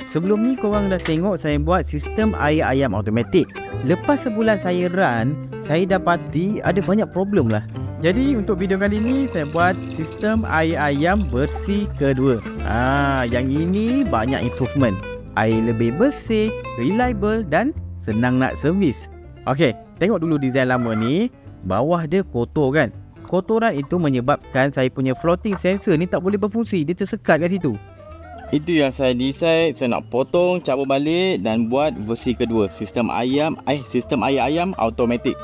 Sebelum ni korang dah tengok saya buat sistem air ayam automatik. Lepas sebulan saya run, saya dapati ada banyak problem lah. Jadi untuk video kali ni saya buat sistem air ayam versi kedua. Yang ini banyak improvement. Air lebih bersih, reliable dan senang nak servis. Okey, tengok dulu design lama ni. Bawah dia kotor kan. Kotoran itu menyebabkan saya punya floating sensor ni tak boleh berfungsi. Dia tersekat kat situ. Itu yang saya decide, saya nak potong, cabut balik dan buat versi kedua. Sistem air ayam automatik.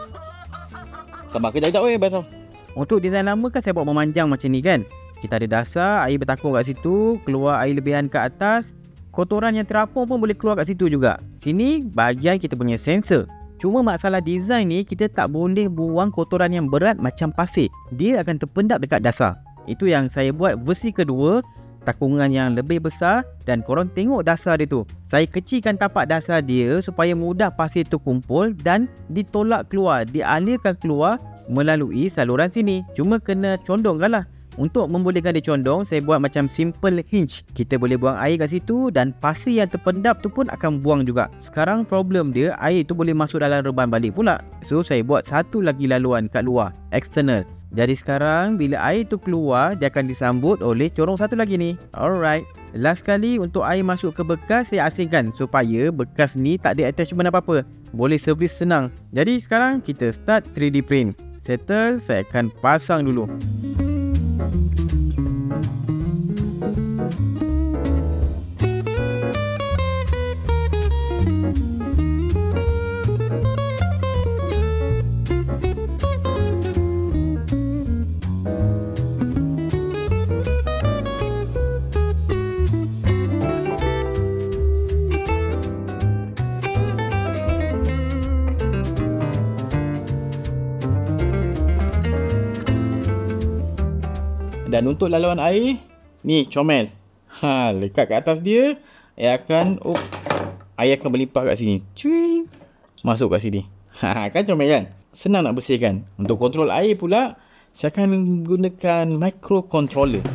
Sabar kejap-kejap besok. Untuk design lama kan saya buat memanjang macam ni kan. Kita ada dasar, air bertakung kat situ, keluar air lebihan ke atas. Kotoran yang terapung pun boleh keluar kat situ juga. Sini bahagian kita punya sensor. Cuma masalah design ni, kita tak boleh buang kotoran yang berat macam pasir. Dia akan terpendap dekat dasar. Itu yang saya buat versi kedua, takungan yang lebih besar dan korang tengok dasar dia tu. Saya kecilkan tapak dasar dia supaya mudah pasir tu kumpul dan ditolak keluar, dialirkan keluar melalui saluran sini. Cuma kena condongkan lah. Untuk membolehkan dia condong, saya buat macam simple hinge. Kita boleh buang air kat situ dan pasir yang terpendap tu pun akan buang juga. Sekarang problem dia, air tu boleh masuk dalam reban balik pula. So saya buat satu lagi laluan kat luar, external. Jadi sekarang bila air tu keluar, dia akan disambut oleh corong satu lagi ni. Alright. Last kali untuk air masuk ke bekas, saya asingkan supaya bekas ni tak ada attachment apa-apa. Boleh servis senang. Jadi sekarang kita start 3D print. Settle, saya akan pasang dulu. Dan untuk laluan air, ni comel. Lekat kat atas dia, air akan berlimpah kat sini. Cuing, masuk kat sini. Kan comel kan? Senang nak bersihkan. Untuk kontrol air pula, saya akan gunakan microcontroller.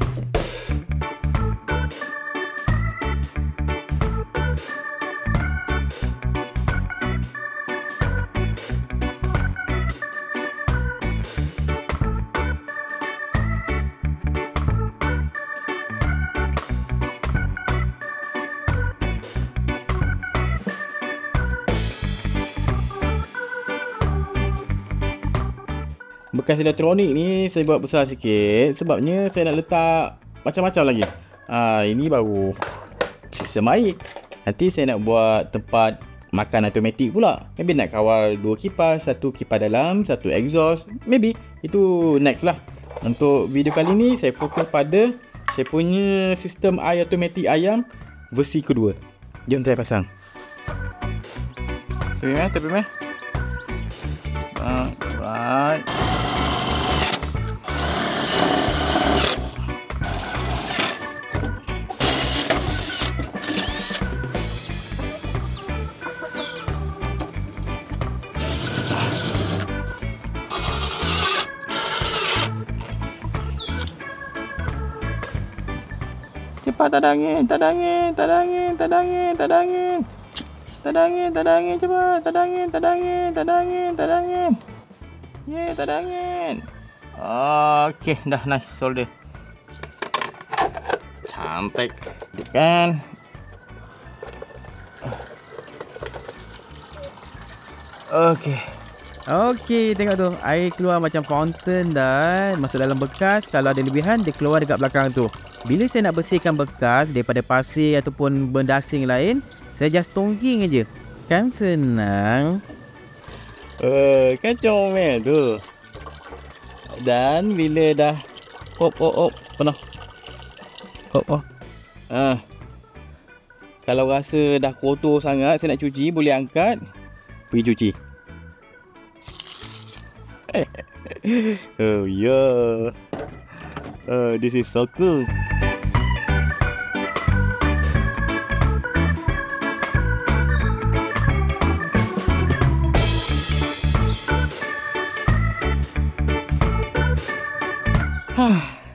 Bekas elektronik ni saya buat besar sikit sebabnya saya nak letak macam-macam lagi. Ini baru sistem air. Nanti saya nak buat tempat makan automatik pula. Maybe nak kawal 2 kipas, 1 kipas dalam, 1 exhaust. Maybe itu next lah. Untuk video kali ni saya fokus pada saya punya sistem air automatik ayam versi kedua. Jom saya pasang. Tepi meh. Right. Cepat tadangin cepat, tadangin. Tadangin. Okey, dah nice solder. Cantik kan? Okey, tengok tu. Air keluar macam fountain dan masuk dalam bekas. Kalau ada lebihan, dia keluar dekat belakang tu. Bila saya nak bersihkan bekas daripada pasir ataupun benda asing lain, saya just tongging aja. Kan senang. Kan comel tu. Dan bila dah penuh. Kalau rasa dah kotor sangat, saya nak cuci, boleh angkat, pergi cuci. Oh yeah. This is so cool.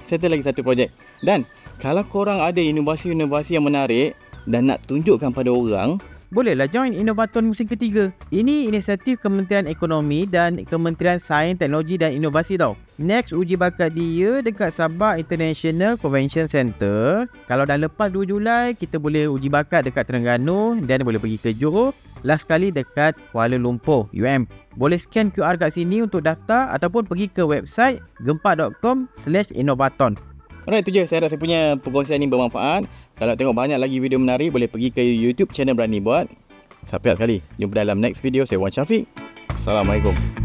Settle lagi satu projek. Dan kalau korang ada inovasi-inovasi yang menarik, dan nak tunjukkan pada orang, bolehlah join Innovaton musim ketiga. Ini inisiatif Kementerian Ekonomi dan Kementerian Sains, Teknologi dan Inovasi tau. Next uji bakat dia dekat Sabah International Convention Center. Kalau dah lepas 2 Julai, kita boleh uji bakat dekat Terengganu dan boleh pergi ke Johor. Last kali dekat Kuala Lumpur, UM. Boleh scan QR kat sini untuk daftar ataupun pergi ke website gempak.com/innovaton. Alright, itu je. Saya harap saya punya perkongsian ini bermanfaat. Kalau tengok banyak lagi video menarik, boleh pergi ke YouTube channel Berani Buat. Sampai sekali. Jumpa dalam next video. Saya Wan Syafiq. Assalamualaikum.